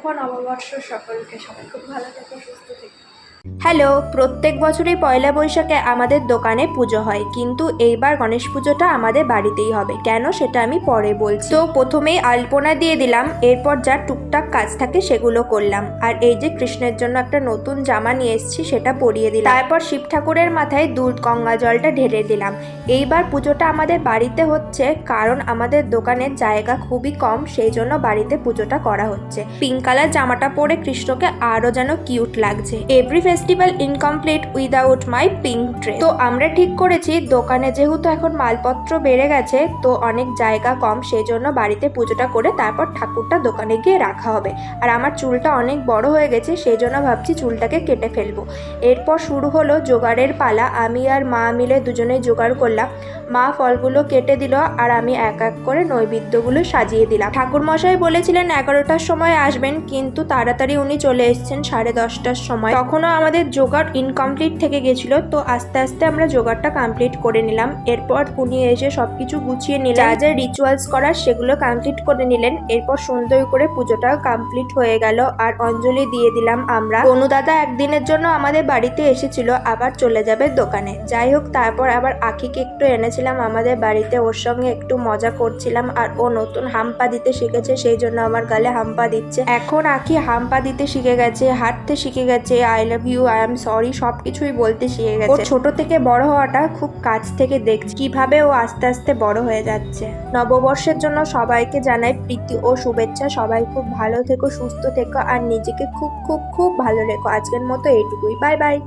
শুভ নববর্ষ সকলকে, সবাই খুব ভালো থেকো, সুস্থ থেকো। হ্যালো, প্রত্যেক বছরই পয়লা বৈশাখে আমাদের দোকানে পুজো হয়, কিন্তু এইবার গণেশ পুজোটা আমাদের বাড়িতেই হবে। কেন সেটা আমি পরে বলছি। তো প্রথমেই আলপনা দিয়ে দিলাম, এরপর যা টুকটাক কাজ থাকে সেগুলো করলাম। আর এই যে কৃষ্ণের জন্য একটা নতুন জামা নিয়ে এসেছি সেটা পরিয়ে দিলাম। তারপর শিব ঠাকুরের মাথায় দুধ গঙ্গা জলটা ঢেলে দিলাম। এইবার পুজোটা আমাদের বাড়িতে হচ্ছে, কারণ আমাদের দোকানের জায়গা খুবই কম, সেই জন্য বাড়িতে পুজোটা করা হচ্ছে। পিঙ্ক কালার জামাটা পরে কৃষ্ণকে আরো যেন কিউট লাগছে। Every festival incomplete without my pink dress. তো আমরা ঠিক করেছি দোকানে যেহেতু এখন মালপত্র বেড়ে গেছে, তো অনেক জায়গা কম, সেই জন্য বাড়িতে পুজোটা করে তারপর ঠাকুরটা দোকানে গিয়ে রাখা হবে। আর আমার চুলটা অনেক বড় হয়ে গেছে, সেই জন্য ভাবছি চুলটাকে কেটে ফেলবো। এরপর শুরু হলো জোগাড়ের পালা। আমি আর মা মিলে দুজনেই জোগাড় করলাম। মা ফলগুলো কেটে দিল আর আমি এক এক করে নৈবেদ্যগুলো সাজিয়ে দিলাম। ঠাকুরমশাই বলেছিলেন 11টার সময় আসবেন, কিন্তু তাড়াতাড়ি উনি চলে এসেছেন 10:30টার সময়। তখনও আমাদের জোগাড় ইনকমপ্লিট থেকে গেছিল, তো আস্তে আস্তে আমরা জোগাড়টা কমপ্লিট করে নিলাম। এরপর উনি এসে সবকিছু গুছিয়ে নিলেন, যা যা রিচুয়ালস করার সেগুলো কমপ্লিট করে নিলেন। এরপর সুন্দর করে পুজোটাও কমপ্লিট হয়ে গেল আর অঞ্জলি দিয়ে দিলাম আমরা। বনুদাদা একদিনের জন্য আমাদের বাড়িতে এসেছিল, আবার চলে যাবে দোকানে। যাই হোক, তারপর আবার আখিকে একটু এনেছিলাম আমাদের বাড়িতে, ওর সঙ্গে একটু মজা করছিলাম। আর ও নতুন হাম্পা দিতে শিখেছে, সেই জন্য আমার গালে হাম্পা দিচ্ছে। এখন আখি হাম্পা দিতে শিখে গেছে, হাঁটতে শিখে গেছে, I love you, I am sorry সবকিছুই বলতে শিখে গেছে। ও ছোট থেকে বড় হওয়াটা খুব কাছ থেকে দেখছি, কিভাবে ও আস্তে আস্তে বড় হয়ে যাচ্ছে। নববর্ষের জন্য সবাইকে জানাই প্রীতি ও শুভেচ্ছা। সবাই খুব ভালো থেকো, সুস্থ থেকো আর নিজেকে খুব খুব খুব ভালো রেখো। আজকের মতো এইটুকুই, বাই বাই।